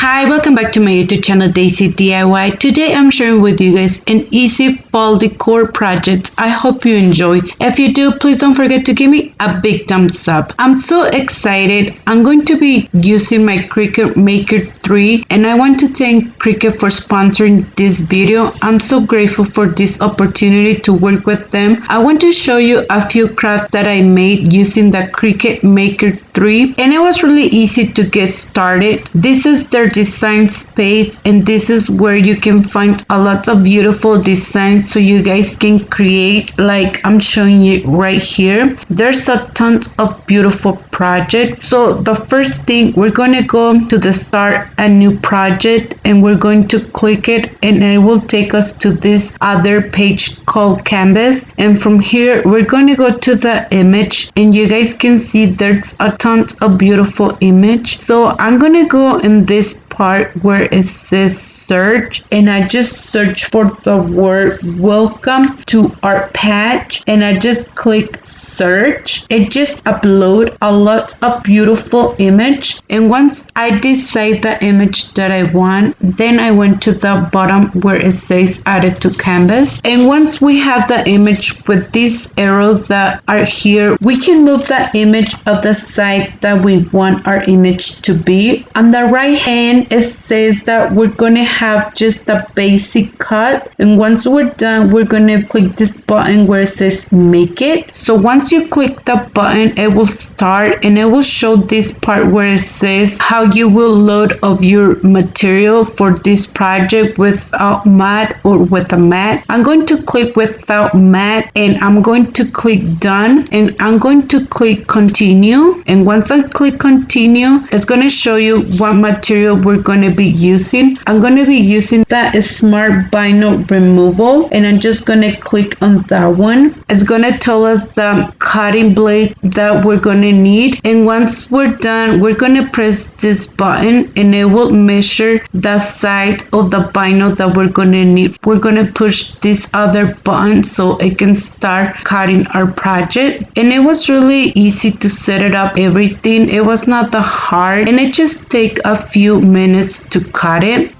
Hi, welcome back to my YouTube channel Daisy DIY. Today I'm sharing with you guys an easy fall decor project. I hope you enjoy. If you do, please don't forget to give me a big thumbs up. I'm so excited. I'm going to be using my Cricut Maker 3 and I want to thank Cricut for sponsoring this video. I'm so grateful for this opportunity to work with them. I want to show you a few crafts that I made using the Cricut Maker 3 and it was really easy to get started. This is their design space and this is where you can find a lot of beautiful designs so you guys can create like I'm showing you right here. There's a ton of beautiful projects. So the first thing, we're going to go to the start a new project and we're going to click it and it will take us to this other page called canvas, and from here we're going to go to the image and you guys can see there's a ton of beautiful image. So I'm going to go in this part where it says search and I just search for the word welcome to our page and I just click search. It just upload a lot of beautiful image, and once I decide the image that I want, then I went to the bottom where it says added to canvas, and once we have the image with these arrows that are here, we can move the image of the side that we want our image to be. On the right hand it says that we're going to have just the basic cut, and once we're done we're going to click this button where it says make it. So once you click the button it will start and it will show this part where it says how you will load of your material for this project without mat or with a mat. I'm going to click without mat and I'm going to click done and I'm going to click continue, and once I click continue it's going to show you what material we're going to be using. I'm going to be using that smart vinyl removal and I'm just going to click on that one. It's going to tell us the cutting blade that we're going to need, and once we're done we're going to press this button and it will measure the side of the vinyl that we're going to need. We're going to push this other button so it can start cutting our project, and it was really easy to set it up everything. It was not that hard and it just take a few minutes to cut it.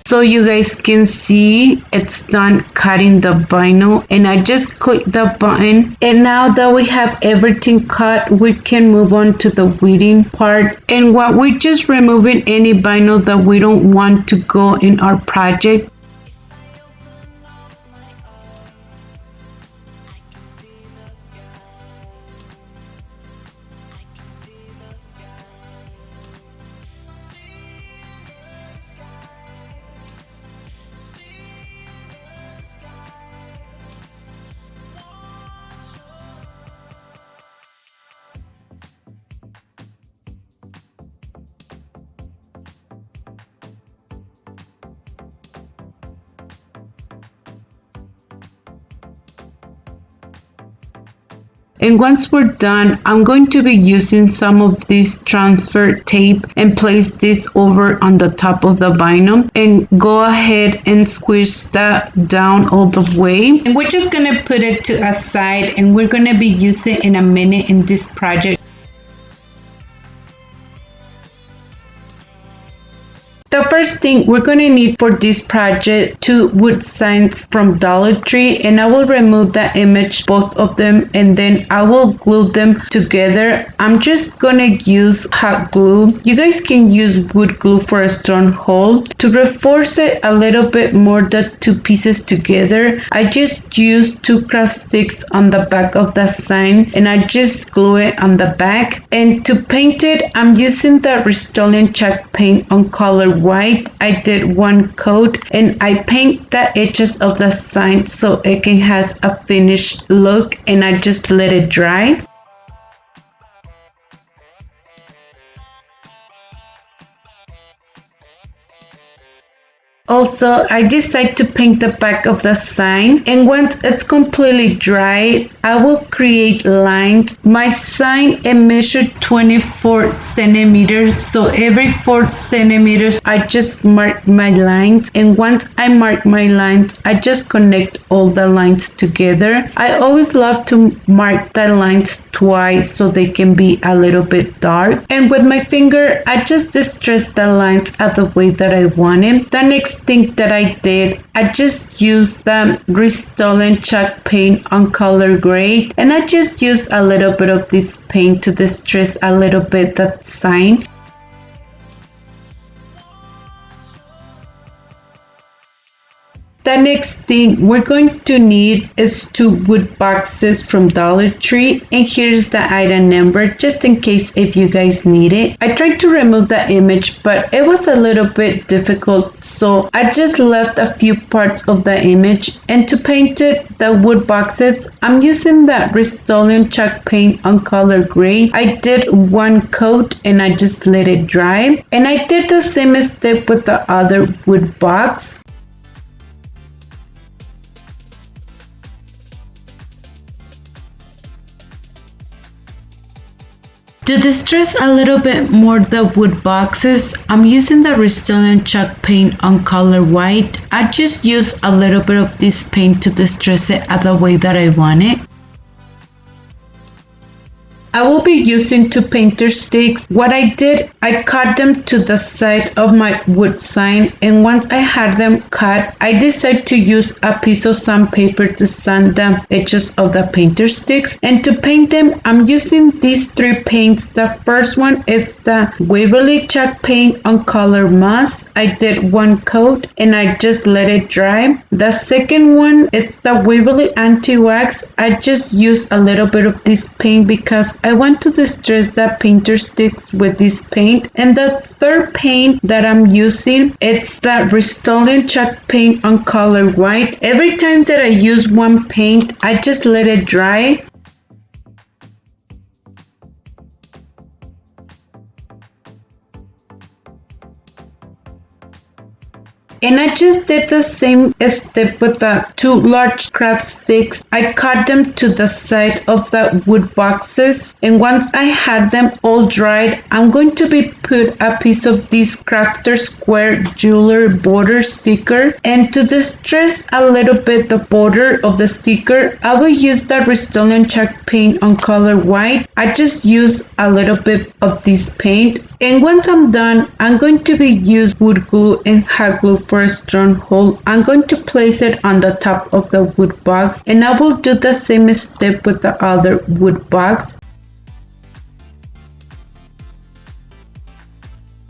So you guys can see it's done cutting the vinyl, and I just click the button, and now that we have everything cut we can move on to the weeding part, and what we're just removing any vinyl that we don't want to go in our project. And once we're done, I'm going to be using some of this transfer tape and place this over on the top of the vinyl and go ahead and squish that down all the way. And we're just going to put it to a side and we're going to be using it in a minute in this project. The first thing we're going to need for this project, 2 wood signs from Dollar Tree, and I will remove the image, both of them, and then I will glue them together. I'm just going to use hot glue. You guys can use wood glue for a strong hold. To reinforce it a little bit more, the 2 pieces together, I just use 2 craft sticks on the back of the sign and I just glue it on the back. And to paint it, I'm using the Rust-Oleum chalk paint on color white. I did 1 coat and I paint the edges of the sign so it can has a finished look, and I just let it dry. Also, I decide to paint the back of the sign, and once it's completely dry, I will create lines. My sign it measured 24 centimeters, so every 4 centimeters I just mark my lines, and once I mark my lines, I just connect all the lines together. I always love to mark the lines twice so they can be a little bit dark, and with my finger I just distress the lines at the way that I want it. The next thing that I did, I just used the Rust-Oleum chalk paint on color grade, and I just used a little bit of this paint to distress a little bit that sign. The next thing we're going to need is 2 wood boxes from Dollar Tree, and here's the item number just in case if you guys need it. I tried to remove the image, but it was a little bit difficult, so I just left a few parts of the image. And to paint it, the wood boxes, I'm using the Rust-Oleum chalk paint on color gray. I did 1 coat and I just let it dry, and I did the same step with the other wood box. To distress a little bit more the wood boxes, I'm using the Rust-Oleum chalk paint on color white. I just use a little bit of this paint to distress it at the way that I want it. I will be using 2 painter sticks. What I did, I cut them to the side of my wood sign, and once I had them cut, I decided to use a piece of sandpaper to sand the edges of the painter sticks. And to paint them, I'm using these 3 paints. The first one is the Waverly chalk paint on color moss. I did 1 coat and I just let it dry. The second one is the Waverly anti-wax. I just used a little bit of this paint because I want to distress the painter sticks with this paint. And the third paint that I'm using, it's the Rust-Oleum chalk paint on color white. Every time that I use one paint, I just let it dry. And I just did the same step with the 2 large craft sticks. I cut them to the side of the wood boxes, and once I had them all dried, I'm going to be put a piece of this crafter square jeweler border sticker. And to distress a little bit the border of the sticker, I will use the Rust-Oleum chalk paint on color white. I just use a little bit of this paint. And once I'm done, I'm going to be use wood glue and hot glue for a stronghold. I'm going to place it on the top of the wood box, and I will do the same step with the other wood box.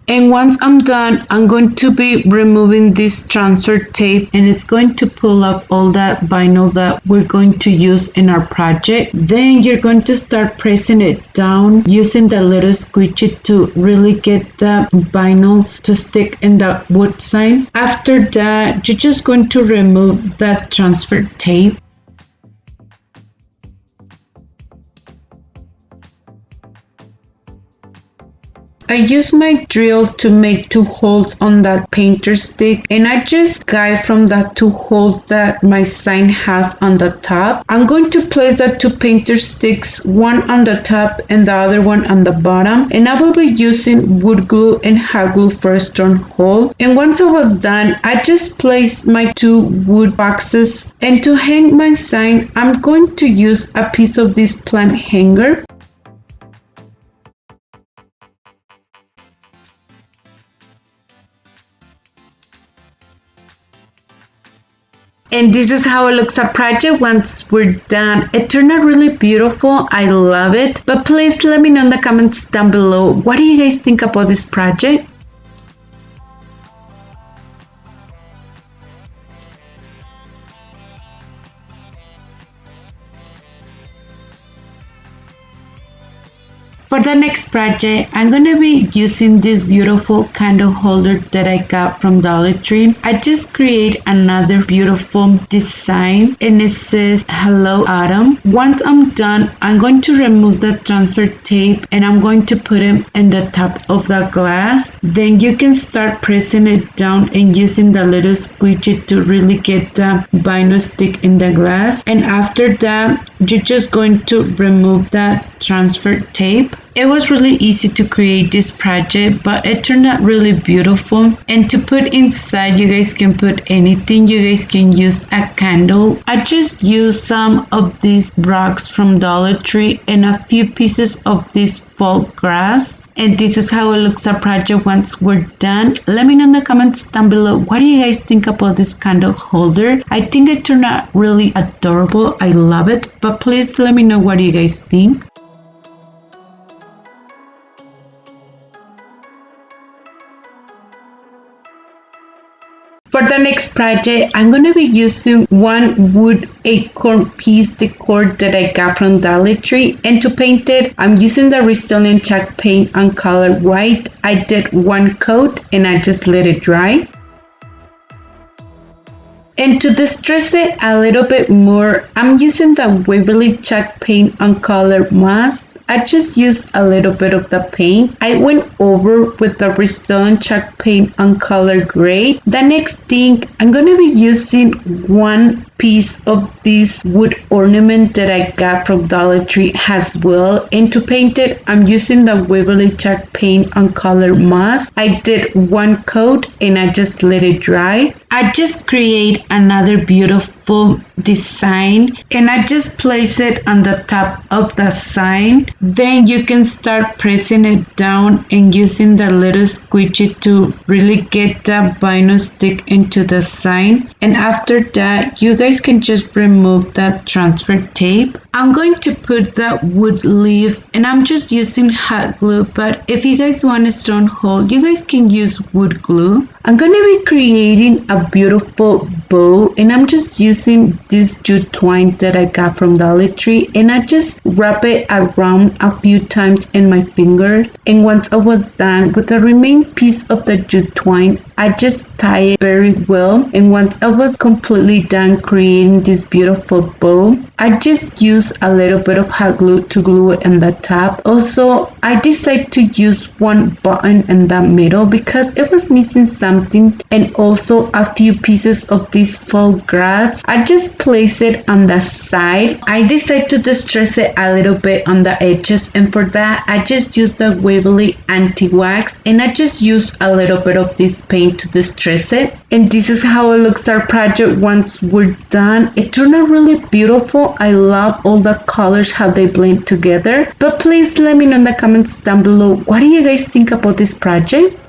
And once I'm done, I'm going to be removing this transfer tape, and it's going to pull up all that vinyl that we're going to use in our project. Then you're going to start pressing it down using the little squeegee to really get the vinyl to stick in the wood sign. After that, you're just going to remove that transfer tape. I use my drill to make 2 holes on that painter stick, and I just guide from the 2 holes that my sign has on the top. I'm going to place the 2 painter sticks, one on the top and the other one on the bottom, and I will be using wood glue and hot glue for a strong hole. And once I was done, I just placed my 2 wood boxes, and to hang my sign, I'm going to use a piece of this plant hanger. And this is how it looks our project once we're done. It turned out really beautiful. I love it. But please let me know in the comments down below, what do you guys think about this project? For the next project, I'm going to be using this beautiful candle holder that I got from Dollar Tree. I just create another beautiful design and it says Hello Autumn. Once I'm done, I'm going to remove the transfer tape and I'm going to put it in the top of the glass. Then you can start pressing it down and using the little squeegee to really get the vinyl stick in the glass. And after that, you're just going to remove that transfer tape. It was really easy to create this project, but it turned out really beautiful. And to put inside, you guys can put anything. You guys can use a candle. I just used some of these rocks from Dollar Tree and a few pieces of this fall grass. And this is how it looks our project once we're done. Let me know in the comments down below, what do you guys think about this candle holder? I think it turned out really adorable. I love it. But please let me know what do you guys think. For the next project, I'm going to be using one wood acorn piece decor that I got from Dollar Tree. And to paint it, I'm using the Rust-Oleum chalk paint on color white. I did one coat and I just let it dry. And to distress it a little bit more, I'm using the Waverly chalk paint on color moss. I just used a little bit of the paint. I went over with the Rust-Oleum chalk paint on color gray. The next thing, I'm going to be using one piece of this wood ornament that I got from Dollar Tree as well. And to paint it, I'm using the Waverly chalk paint on color moss. I did one coat and I just let it dry. I just create another beautiful design and I just place it on the top of the sign. Then you can start pressing it down and using the little squeegee to really get the vinyl stick into the sign. And after that, you guys can just remove that transfer tape. I'm going to put that wood leaf and I'm just using hot glue, but if you guys want a stone hole, you guys can use wood glue. I'm going to be creating a beautiful bow and I'm just using this jute twine that I got from Dollar Tree and I just wrap it around a few times in my finger. And once I was done with the remaining piece of the jute twine, I just tie it very well. And once I was completely done creating this beautiful bow, I just use a little bit of hot glue to glue it in the top. Also, I decided to use one button in the middle because it was missing something, and also a few pieces of this fall grass. I just place it on the side. I decided to distress it a little bit on the edges, and for that I just used the Waverly anti-wax and I just used a little bit of this paint to distress it. And this is how it looks our project once we're done. It turned out really beautiful. I love all the colors, how they blend together. But please let me know in the comments down below, what do you guys think about this project?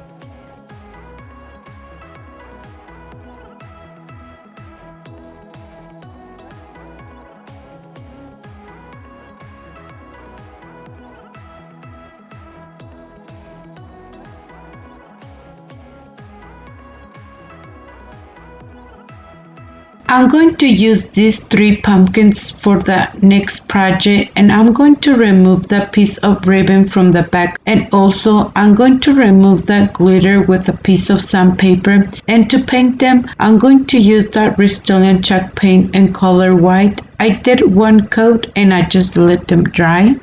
I'm going to use these 3 pumpkins for the next project, and I'm going to remove the piece of ribbon from the back, and also I'm going to remove the glitter with a piece of sandpaper. And to paint them, I'm going to use that Rust-Oleum chalk paint in color white. I did one coat and I just let them dry.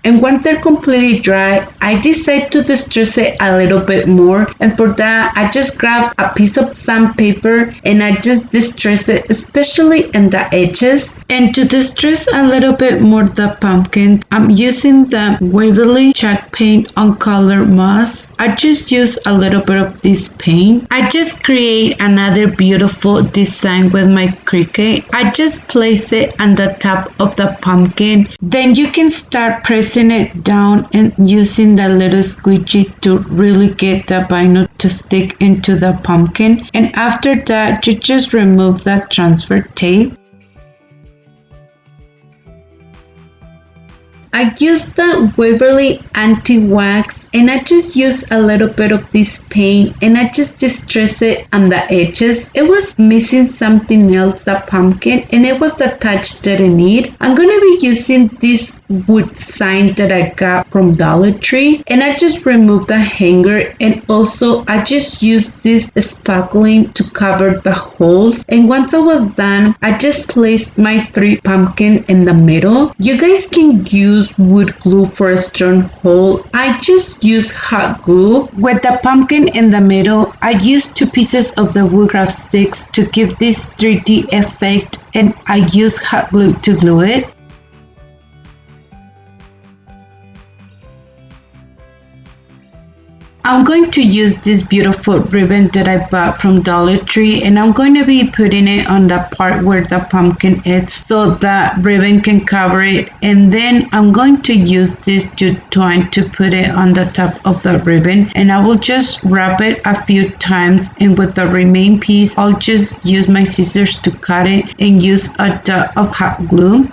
And once they're completely dry, I decide to distress it a little bit more. And for that, I just grab a piece of sandpaper and I just distress it, especially in the edges. And to distress a little bit more the pumpkin, I'm using the Waverly chalk paint on color moss. I just use a little bit of this paint. I just create another beautiful design with my Cricut. I just place it on the top of the pumpkin. Then you can start pressing it down and using the little squeegee to really get the vinyl to stick into the pumpkin. And after that, you just remove that transfer tape. I used the Waverly Anti-Wax and I just used a little bit of this paint and I just distressed it on the edges. It was missing something else, the pumpkin, and it was the touch that I need. I'm gonna be using this wood sign that I got from Dollar Tree, and I just removed the hanger, and also I just used this spackling to cover the holes. And once I was done, I just placed my 3 pumpkin in the middle. You guys can use wood glue for a strong hole. I just use hot glue. With the pumpkin in the middle, I used 2 pieces of the wood craft sticks to give this 3D effect, and I use hot glue to glue it. I'm going to use this beautiful ribbon that I bought from Dollar Tree, and I'm going to be putting it on the part where the pumpkin is so that ribbon can cover it. And then I'm going to use this jute twine to put it on the top of the ribbon, and I will just wrap it a few times, and with the remaining piece I'll just use my scissors to cut it and use a dot of hot glue.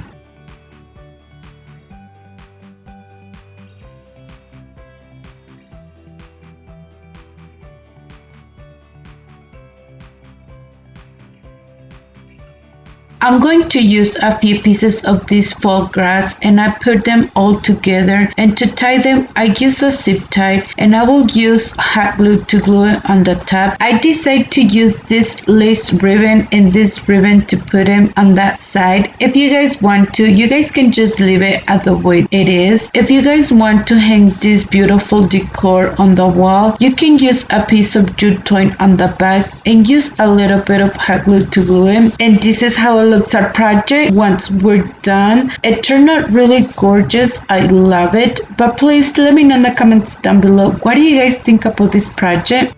I'm going to use a few pieces of this fall grass and I put them all together, and to tie them I use a zip tie and I will use hot glue to glue it on the top. I decided to use this lace ribbon and this ribbon to put them on that side. If you guys want to, you guys can just leave it at the way it is. If you guys want to hang this beautiful decor on the wall, you can use a piece of jute twine on the back and use a little bit of hot glue to glue it. And this is how it looks our project once we're done. It turned out really gorgeous. I love it. But please let me know in the comments down below, what do you guys think about this project?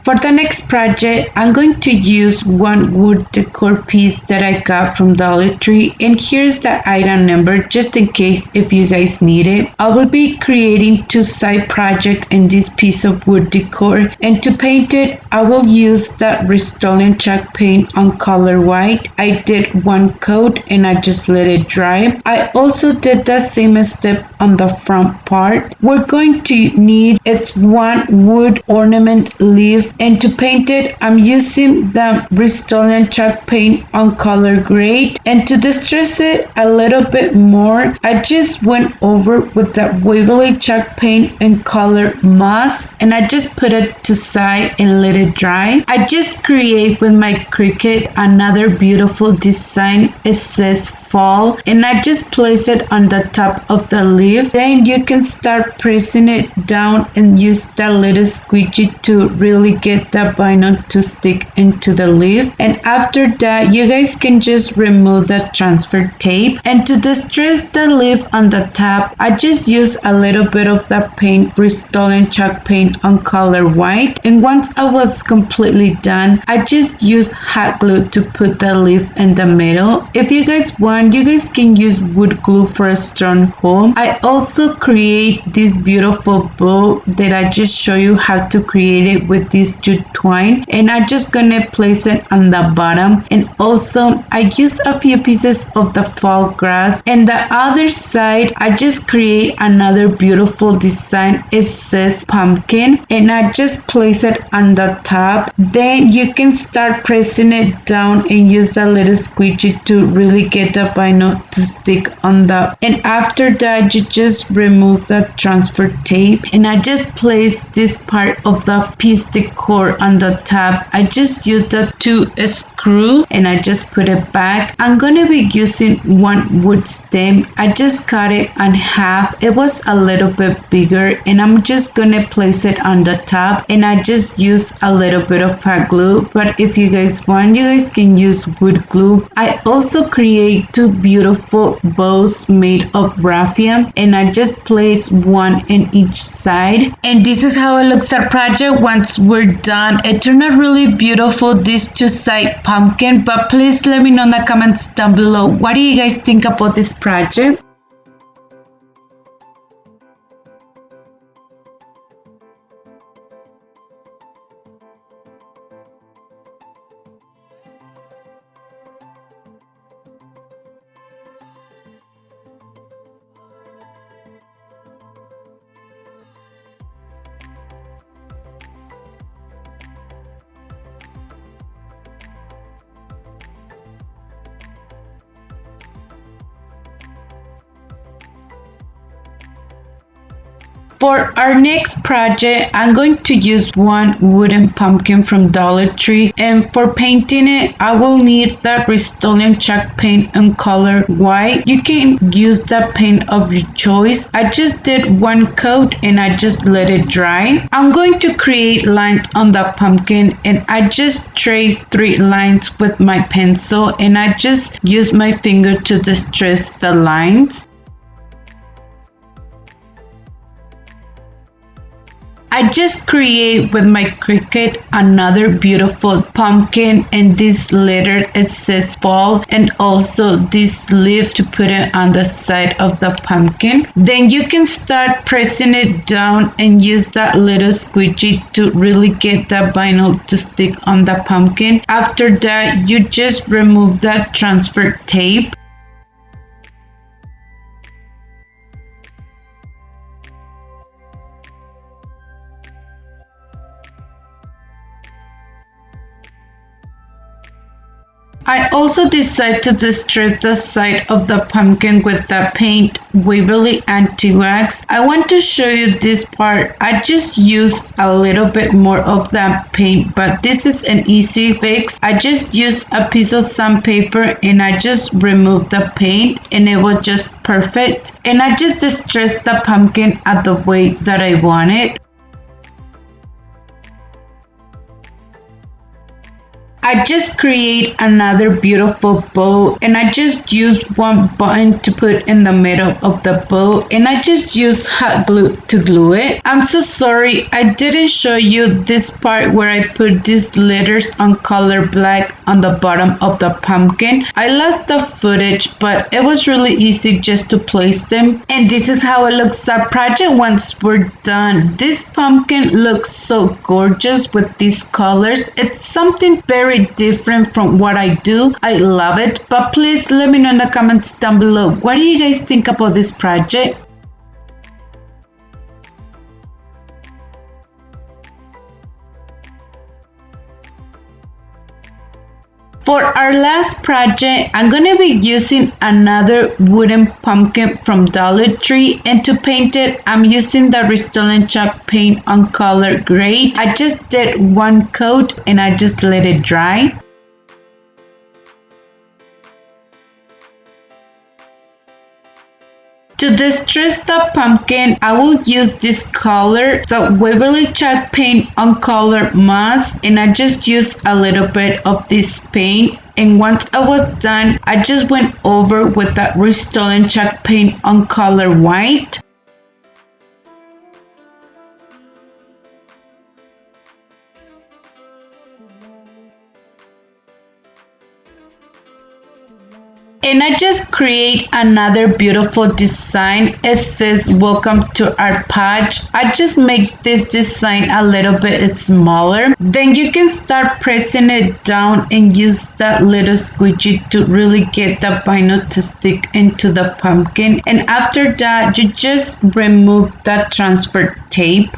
For the next project, I'm going to use one wood decor piece that I got from Dollar Tree, and here's the item number just in case if you guys need it. I will be creating 2 side projects in this piece of wood decor, and to paint it, I will use the Rust-Oleum chalk paint on color white. I did 1 coat and I just let it dry. I also did the same step on the front part. We're going to need 1 wood ornament leaf, and to paint it I'm using the Rust-Oleum chalk paint on color gray, and to distress it a little bit more I just went over with the Waverly chalk paint in color moss, and I just put it to side and let it dry. I just create with my Cricut another beautiful design. It says fall, and I just place it on the top of the leaf. Then you can start pressing it down and use the little squeegee to really get the vinyl to stick into the leaf. And after that you guys can just remove the transfer tape, and to distress the leaf on the top I just use a little bit of the paint, Rust-Oleum chalk paint on color white, and once I was completely done I just use hot glue to put the leaf in the middle. If you guys want, you guys can use wood glue for a strong hold. I also create this beautiful bow that I just show you how to create it with this jute twine, and I'm just gonna place it on the bottom. And also I use a few pieces of the fall grass, and the other side I just create another beautiful design. It says pumpkin, and I just place it on the top. Then you can start pressing it down and use the little squeegee to really get the vinyl to stick on the, and after that you just remove the transfer tape, and I just place this part of the piece decor on the top. I just use the 2 screw and I just put it back. I'm gonna be using 1 wood stem. I just cut it in half. It was a little bit bigger, and I'm just gonna place it on the top, and I just use a little bit of hot glue, but if you guys want, you guys can use wood glue. I also create 2 beautiful bows made of raffia, and I just place 1 in each side, and this is how it looks our project once we're done. It turned out really beautiful. These 2 side pumpkin, but please let me know in the comments down below, what do you guys think about this project? For our next project, I'm going to use one wooden pumpkin from Dollar Tree, and for painting it, I will need that Rust-Oleum chalk paint in color white. You can use the paint of your choice. I just did one coat and I just let it dry. I'm going to create lines on the pumpkin, and I just traced 3 lines with my pencil, and I just use my finger to distress the lines. I just create with my Cricut another beautiful pumpkin, and this letter it says fall, and also this leaf to put it on the side of the pumpkin. Then you can start pressing it down and use that little squeegee to really get the vinyl to stick on the pumpkin. After that, you just remove that transfer tape. I also decided to distress the side of the pumpkin with the paint Waverly Anti-Wax. I want to show you this part. I just used a little bit more of that paint, but this is an easy fix. I just used a piece of sandpaper and I just removed the paint, and it was just perfect. And I just distressed the pumpkin at the way that I want it. I just create another beautiful bow, and I just use one button to put in the middle of the bow, and I just use hot glue to glue it. I'm so sorry I didn't show you this part where I put these letters on color black on the bottom of the pumpkin. I lost the footage, but it was really easy just to place them. And this is how it looks the project once we're done. This pumpkin looks so gorgeous with these colors. It's something very different from what I do. I love it, but please let me know in the comments down below, what do you guys think about this project? For our last project, I'm going to be using another wooden pumpkin from Dollar Tree, and to paint it, I'm using the Rust-Oleum chalk paint on color gray. I just did one coat and I just let it dry. To distress the pumpkin, I will use this color, the Waverly chalk paint on color moss, and I just used a little bit of this paint. And once I was done, I just went over with that Rust-Oleum chalk paint on color white. And I just create another beautiful design. It says welcome to our patch. I just make this design a little bit smaller. Then you can start pressing it down and use that little squeegee to really get the vinyl to stick into the pumpkin. And after that, you just remove that transfer tape.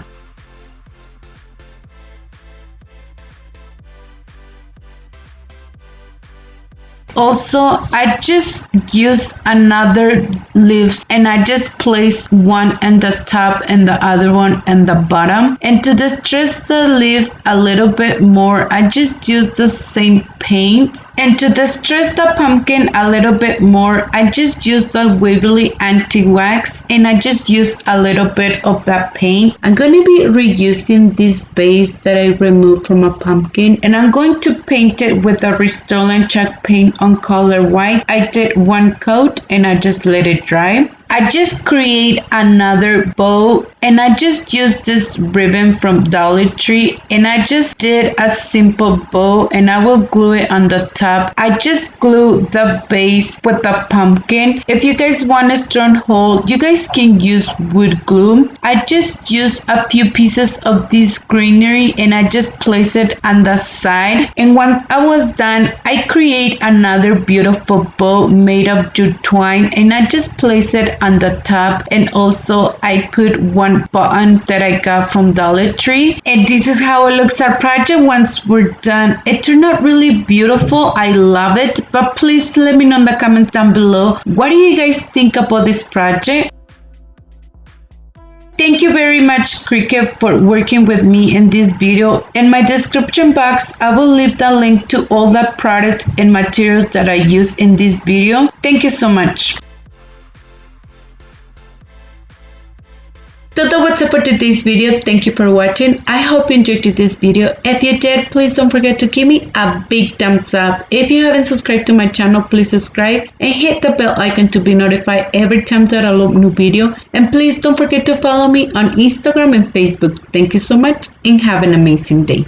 Also, I just use another leaves, and I just place one in the top and the other one in the bottom. And to distress the leaves a little bit more, I just use the same paint. And to distress the pumpkin a little bit more, I just use the Waverly Anti-Wax, and I just use a little bit of that paint. I'm going to be reusing this base that I removed from a pumpkin, and I'm going to paint it with the Rust-Oleum chalk paint on color white. I did one coat and I just let it dry. I just create another bow, and I just used this ribbon from Dollar Tree, and I just did a simple bow, and I will glue it on the top. I just glue the base with the pumpkin. If you guys want a strong hold, you guys can use wood glue. I just used a few pieces of this greenery, and I just place it on the side. And once I was done, I create another beautiful bow made of jute twine, and I just place it on the top. And also I put one button that I got from Dollar Tree, and this is how it looks our project once we're done. It turned out really beautiful. I love it. But please let me know in the comments down below, what do you guys think about this project? Thank you very much, Cricut, for working with me in this video. In my description box, I will leave the link to all the products and materials that I use in this video. Thank you so much. So that was it for today's video. Thank you for watching. I hope you enjoyed today's video. If you did, please don't forget to give me a big thumbs up. If you haven't subscribed to my channel, please subscribe and hit the bell icon to be notified every time that I upload a new video. And please don't forget to follow me on Instagram and Facebook. Thank you so much and have an amazing day.